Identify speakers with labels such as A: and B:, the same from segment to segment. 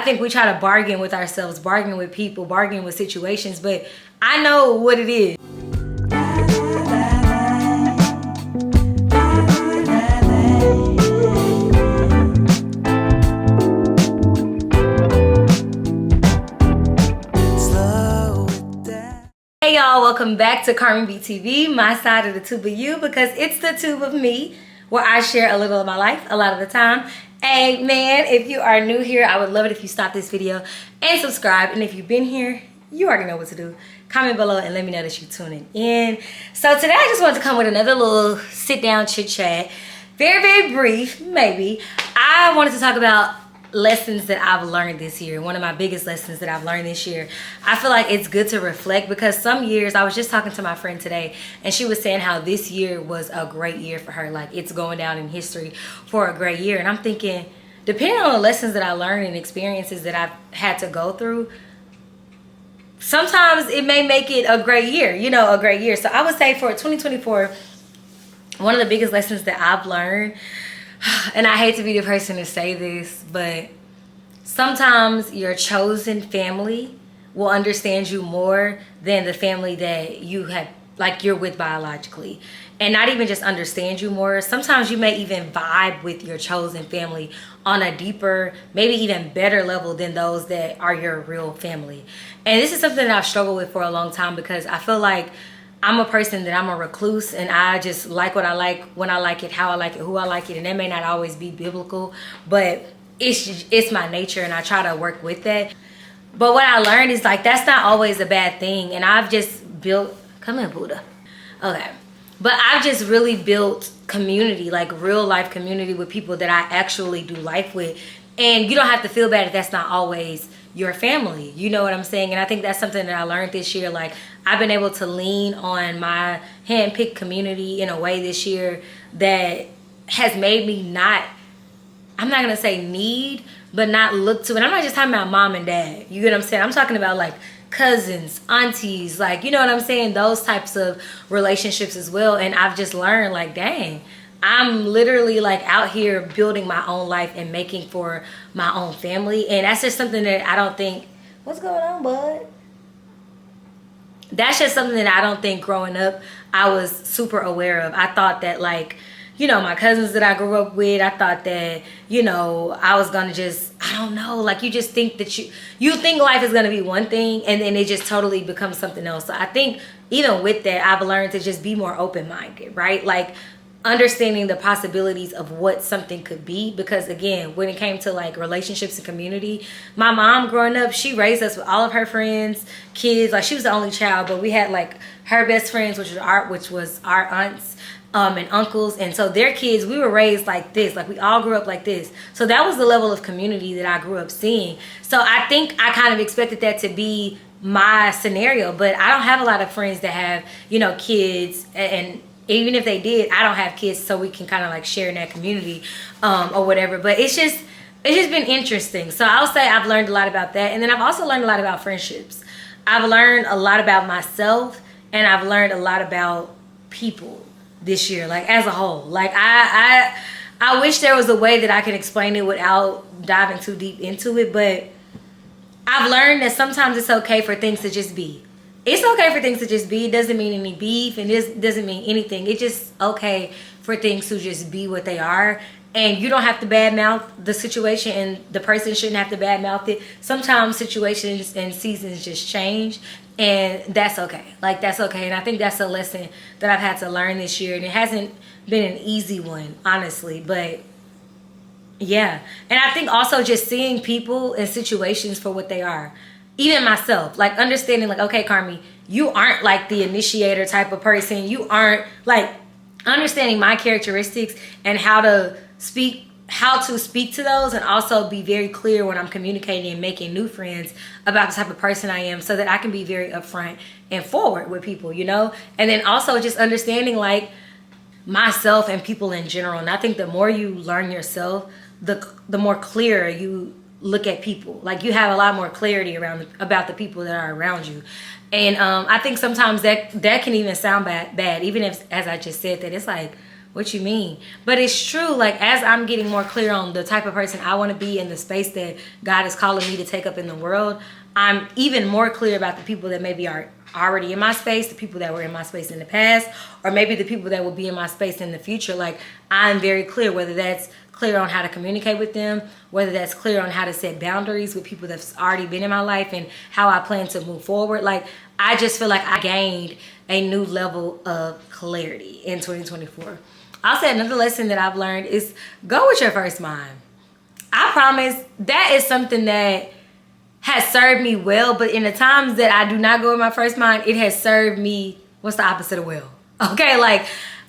A: I think we try to bargain with ourselves, bargain with people, bargain with situations, but I know what it is. Hey y'all, welcome back to Carmen B TV, my side of the tube of you, because it's the tube of me, where I share a little of my life a lot of the time. Hey man, if you are new here, I would love it if you stop this video and subscribe. And if you've been here, you already know what to do. Comment below and let me know that you're tuning in. So today I just wanted to come with another little sit down chit chat. Very, very brief, maybe. I wanted to talk about lessons that I've learned this year. One of my biggest lessons that I've learned this year. I feel like it's good to reflect because some years, I was just talking to my friend today and she was saying how this year was a great year for her. Like it's going down in history for a great year. And I'm thinking, depending on the lessons that I learned and experiences that I've had to go through, sometimes it may make it a great year, a great year. So I would say for 2024, one of the biggest lessons that I've learned, and I hate to be the person to say this, but sometimes your chosen family will understand you more than the family that you have, like you're with biologically. And not even just understand you more. Sometimes you may even vibe with your chosen family on a deeper, maybe even better level than those that are your real family. And this is something that I've struggled with for a long time because I feel like I'm a person that I'm a recluse and I just like what I like, when I like it, how I like it, who I like it. And that may not always be biblical, but it's my nature and I try to work with that. But what I learned is like, that's not always a bad thing. And I've just built, come here, Buddha. Okay. But I've just really built community, like real life community with people that I actually do life with. And you don't have to feel bad if that's not always your family. You know what I'm saying? And I think that's something that I learned this year. Like I've been able to lean on my handpicked community in a way this year that has made me not, I'm not going to say need, but not look to it. I'm not just talking about mom and dad. You get what I'm saying? I'm talking about like cousins, aunties, like, you know what I'm saying? Those types of relationships as well. And I've just learned like, dang, I'm literally like out here building my own life and making for my own family. And that's just something that I don't think, what's going on, bud? That's just something that I don't think growing up I was super aware of. I thought that like, my cousins that I grew up with, I thought that, I was going to just, I don't know, like you just think that you think life is going to be one thing and then it just totally becomes something else. So I think even with that, I've learned to just be more open-minded, right? Like understanding the possibilities of what something could be. Because again, when it came to like relationships and community, my mom growing up, she raised us with all of her friends, kids. Like she was the only child, but we had like her best friends, which was our aunts and uncles. And so their kids, we were raised like this. Like we all grew up like this. So that was the level of community that I grew up seeing. So I think I kind of expected that to be my scenario, but I don't have a lot of friends that have, kids, and even if they did, I don't have kids, so we can kind of like share in that community or whatever. But it's just been interesting. So I'll say I've learned a lot about that. And then I've also learned a lot about friendships. I've learned a lot about myself and I've learned a lot about people this year, like as a whole. Like I wish there was a way that I could explain it without diving too deep into it. But I've learned that sometimes it's okay for things to just be. It's okay for things to just be. It doesn't mean any beef and it doesn't mean anything. It's just okay for things to just be what they are. And you don't have to badmouth the situation and the person shouldn't have to badmouth it. Sometimes situations and seasons just change and that's okay. Like that's okay. And I think that's a lesson that I've had to learn this year. And it hasn't been an easy one, honestly. But yeah. And I think also just seeing people and situations for what they are. Even myself, like understanding like, okay, Carmi, you aren't like the initiator type of person. You aren't like understanding my characteristics and how to speak to those, and also be very clear when I'm communicating and making new friends about the type of person I am so that I can be very upfront and forward with people, And then also just understanding like myself and people in general. And I think the more you learn yourself, the more clear you look at people. Like you have a lot more clarity about the people that are around you. And I think sometimes that can even sound bad, even if, as I just said, that it's like, What you mean? But it's true. Like, as I'm getting more clear on the type of person I want to be in the space that God is calling me to take up in the world, I'm even more clear about the people that maybe are already in my space, the people that were in my space in the past, or maybe the people that will be in my space in the future. Like, I'm very clear, whether that's clear on how to communicate with them, whether that's clear on how to set boundaries with people that's already been in my life, and how I plan to move forward. Like, I just feel like I gained a new level of clarity in 2024. I'll say another lesson that I've learned is go with your first mind. I promise that is something that has served me well, but in the times that I do not go with my first mind, it has served me, what's the opposite of well? Okay, like,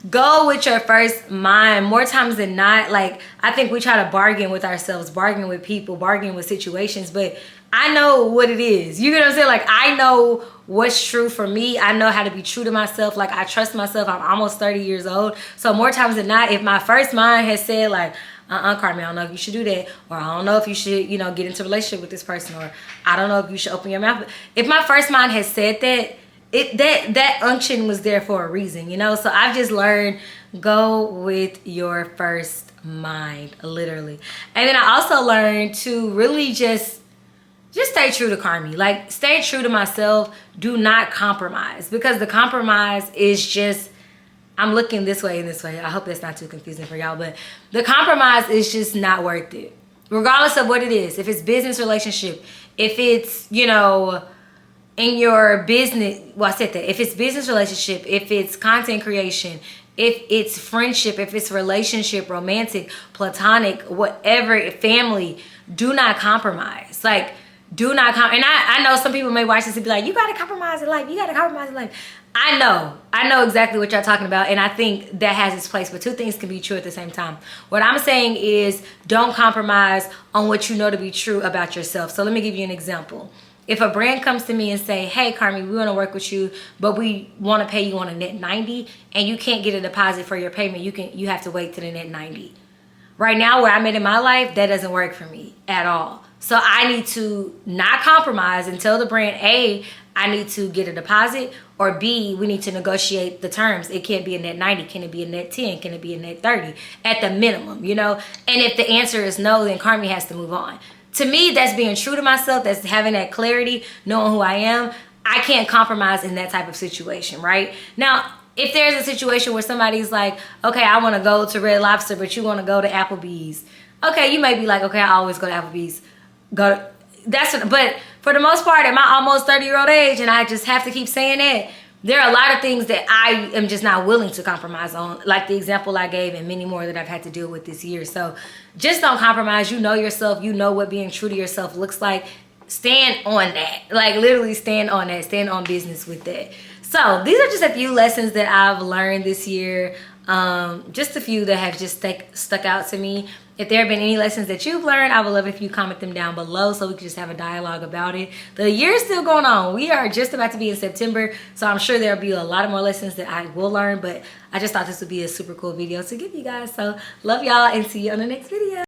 A: go with your first mind. More times than not, like, I think we try to bargain with ourselves, bargain with people, bargain with situations, but I know what it is. You get what I'm saying? Like, I know what's true for me. I know how to be true to myself. Like, I trust myself. I'm almost 30 years old. So more times than not, if my first mind has said, like, Carmen, I don't know if you should do that, or I don't know if you should, you know, get into a relationship with this person, or I don't know if you should open your mouth. If my first mind has said that, that unction was there for a reason, you know? So I've just learned, go with your first mind, literally. And then I also learned to really just stay true to Carmi. Like, stay true to myself. Do not compromise, because the compromise is just, I'm looking this way and this way. I hope that's not too confusing for y'all, but the compromise is just not worth it. Regardless of what it is. If it's business relationship, if it's, you know, in your business, well, I said that. If it's business relationship, if it's content creation, if it's friendship, if it's relationship, romantic, platonic, whatever, family, do not compromise. Like, do not and I know some people may watch this and be like, you gotta compromise in life, you gotta compromise in life. I know exactly what y'all talking about, and I think that has its place, but two things can be true at the same time. What I'm saying is, don't compromise on what you know to be true about yourself. So let me give you an example. If a brand comes to me and say, hey, Carmi, we want to work with you, but we want to pay you on a net 90, and you can't get a deposit for your payment, you have to wait to the net 90. Right now, where I'm at in my life, that doesn't work for me at all. So I need to not compromise and tell the brand, A, I need to get a deposit, or B, we need to negotiate the terms. It can't be a net 90. Can it be a net 10? Can it be a net 30? At the minimum, you know? And if the answer is no, then Carmi has to move on. To me, that's being true to myself. That's having that clarity, knowing who I am. I can't compromise in that type of situation, right? Now, if there's a situation where somebody's like, okay, I want to go to Red Lobster, but you want to go to Applebee's. Okay, you may be like, okay, I always go to Applebee's. But for the most part, at my almost 30-year-old age, and I just have to keep saying that, there are a lot of things that I am just not willing to compromise on, like the example I gave and many more that I've had to deal with this year. So just don't compromise. You know yourself. You know what being true to yourself looks like. Stand on that. Like, literally stand on that. Stand on business with that. So these are just a few lessons that I've learned this year. Just a few that have just stuck out to me. If there have been any lessons that you've learned, I would love if you comment them down below so we can just have a dialogue about it. The year's still going on. We are just about to be in September, so I'm sure there'll be a lot of more lessons that I will learn, but I just thought this would be a super cool video to give you guys. So love y'all, and see you on the next video.